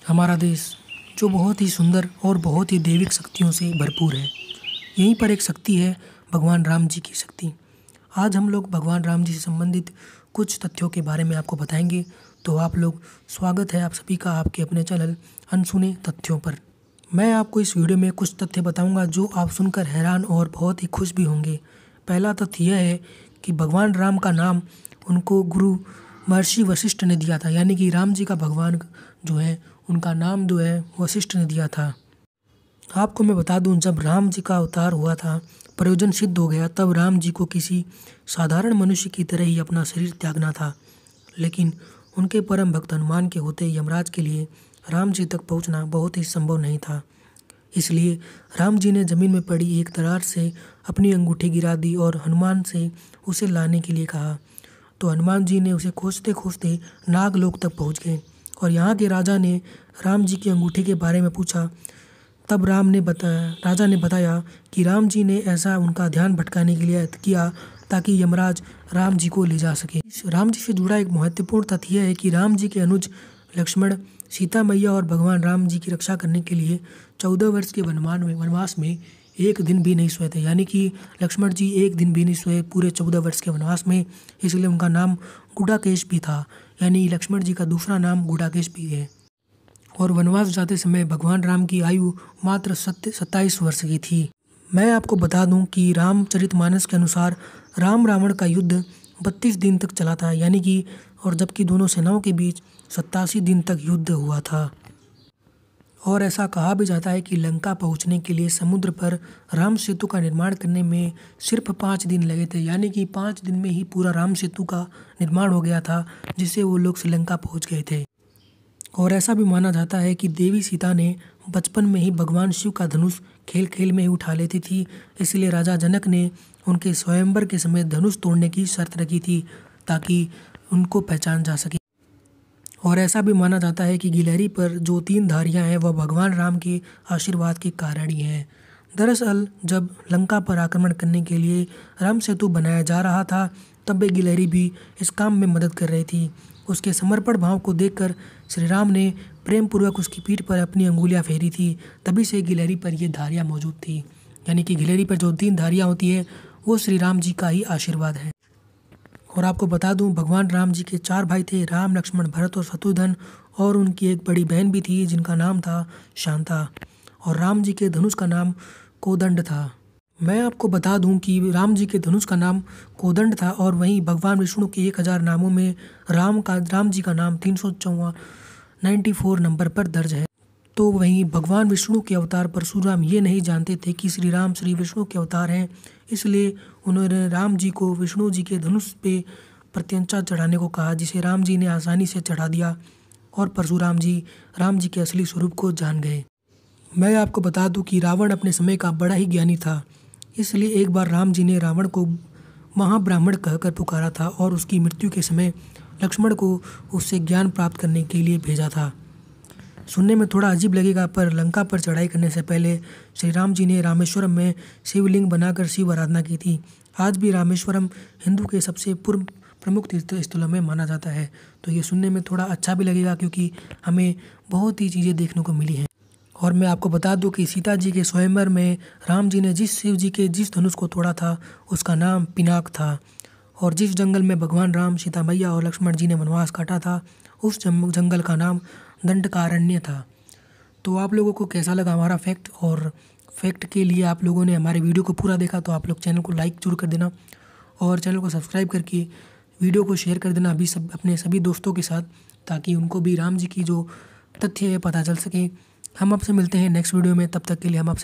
हमारा देश जो बहुत ही सुंदर और बहुत ही दैविक शक्तियों से भरपूर है। यहीं पर एक शक्ति है भगवान राम जी की शक्ति। आज हम लोग भगवान राम जी से संबंधित कुछ तथ्यों के बारे में आपको बताएंगे। तो आप लोग स्वागत है आप सभी का आपके अपने चैनल अनसुने तथ्यों पर। मैं आपको इस वीडियो में कुछ तथ्य बताऊंगा जो आप सुनकर हैरान और बहुत ही खुश भी होंगे। पहला तथ्य यह है कि भगवान राम का नाम उनको गुरु महर्षि वशिष्ठ ने दिया था, यानी कि राम जी का भगवान जो है उनका नाम जो है वशिष्ठ ने दिया था। आपको मैं बता दूं, जब राम जी का अवतार हुआ था, प्रयोजन सिद्ध हो गया, तब राम जी को किसी साधारण मनुष्य की तरह ही अपना शरीर त्यागना था। लेकिन उनके परम भक्त हनुमान के होते यमराज के लिए राम जी तक पहुंचना बहुत ही संभव नहीं था। इसलिए राम जी ने जमीन में पड़ी एक दरार से अपनी अंगूठी गिरा दी और हनुमान से उसे लाने के लिए कहा। तो हनुमान जी ने उसे खोजते खोजते नागलोक तक पहुंच गए और यहाँ के राजा ने राम जी की अंगूठी के बारे में पूछा। तब राजा ने बताया कि राम जी ने ऐसा उनका ध्यान भटकाने के लिए किया ताकि यमराज राम जी को ले जा सके। राम जी से जुड़ा एक महत्वपूर्ण तथ्य है कि राम जी के अनुज लक्ष्मण सीता मैया और भगवान राम जी की रक्षा करने के लिए 14 वर्ष के वनवास में एक दिन भी नहीं सोए थे, यानी कि लक्ष्मण जी एक दिन भी नहीं सोए पूरे 14 वर्ष के वनवास में। इसलिए उनका नाम गुडाकेश भी था, यानी लक्ष्मण जी का दूसरा नाम गुडाकेश भी है। और वनवास जाते समय भगवान राम की आयु मात्र 27 वर्ष की थी। मैं आपको बता दूं कि रामचरितमानस के अनुसार राम रावण का युद्ध 32 दिन तक चला था, यानी कि और जबकि दोनों सेनाओं के बीच 87 दिन तक युद्ध हुआ था। और ऐसा कहा भी जाता है कि लंका पहुंचने के लिए समुद्र पर राम सेतु का निर्माण करने में सिर्फ 5 दिन लगे थे, यानी कि 5 दिन में ही पूरा राम सेतु का निर्माण हो गया था, जिससे वो लोग श्रीलंका पहुंच गए थे। और ऐसा भी माना जाता है कि देवी सीता ने बचपन में ही भगवान शिव का धनुष खेल खेल में ही उठा लेती थी, इसलिए राजा जनक ने उनके स्वयंवर के समय धनुष तोड़ने की शर्त रखी थी ताकि उनको पहचान जा सके। और ऐसा भी माना जाता है कि गिलहरी पर जो 3 धारियां हैं वह भगवान राम के आशीर्वाद के कारण ही हैं। दरअसल जब लंका पर आक्रमण करने के लिए राम सेतु बनाया जा रहा था, तब वे गिलहरी भी इस काम में मदद कर रही थी। उसके समर्पण भाव को देखकर श्री राम ने प्रेम पूर्वक उसकी पीठ पर अपनी अंगुलियां फेरी थी, तभी से गिलहरी पर ये धारियां मौजूद थी। यानी कि गिलहरी पर जो 3 धारियां होती है वो श्री राम जी का ही आशीर्वाद है। और आपको बता दूं, भगवान राम जी के 4 भाई थे, राम लक्ष्मण भरत और शत्रुघ्न, और उनकी एक बड़ी बहन भी थी जिनका नाम था शांता। और राम जी के धनुष का नाम कोदंड था। मैं आपको बता दूं कि राम जी के धनुष का नाम कोदंड था, और वहीं भगवान विष्णु के 1000 नामों में राम जी का नाम 394 नंबर पर दर्ज है। तो वहीं भगवान विष्णु के अवतार परशुराम ये नहीं जानते थे कि श्री राम श्री विष्णु के अवतार हैं, इसलिए उन्होंने राम जी को विष्णु जी के धनुष पे प्रत्यंचा चढ़ाने को कहा, जिसे राम जी ने आसानी से चढ़ा दिया और परशुराम जी राम जी के असली स्वरूप को जान गए। मैं आपको बता दूं कि रावण अपने समय का बड़ा ही ज्ञानी था, इसलिए एक बार राम जी ने रावण को महाब्राह्मण कहकर पुकारा था और उसकी मृत्यु के समय लक्ष्मण को उससे ज्ञान प्राप्त करने के लिए भेजा था। सुनने में थोड़ा अजीब लगेगा, पर लंका पर चढ़ाई करने से पहले श्री राम जी ने रामेश्वरम में शिवलिंग बनाकर शिव आराधना की थी। आज भी रामेश्वरम हिंदू के सबसे प्रमुख तीर्थ स्थलों में माना जाता है। तो ये सुनने में थोड़ा अच्छा भी लगेगा क्योंकि हमें बहुत ही चीज़ें देखने को मिली हैं। और मैं आपको बता दूं कि सीता जी के स्वयंवर में राम जी ने शिव जी के जिस धनुष को तोड़ा था उसका नाम पिनाक था। और जिस जंगल में भगवान राम, सीता मैया और लक्ष्मण जी ने वनवास काटा था, उस जंगल का नाम दंडकारण्य था। तो आप लोगों को कैसा लगा हमारा फैक्ट? और फैक्ट के लिए आप लोगों ने हमारे वीडियो को पूरा देखा तो आप लोग चैनल को लाइक जरूर कर देना और चैनल को सब्सक्राइब करके वीडियो को शेयर कर देना अपने सभी दोस्तों के साथ, ताकि उनको भी राम जी की जो तथ्य है पता चल सके। हम आपसे मिलते हैं नेक्स्ट वीडियो में, तब तक के लिए हम आपसे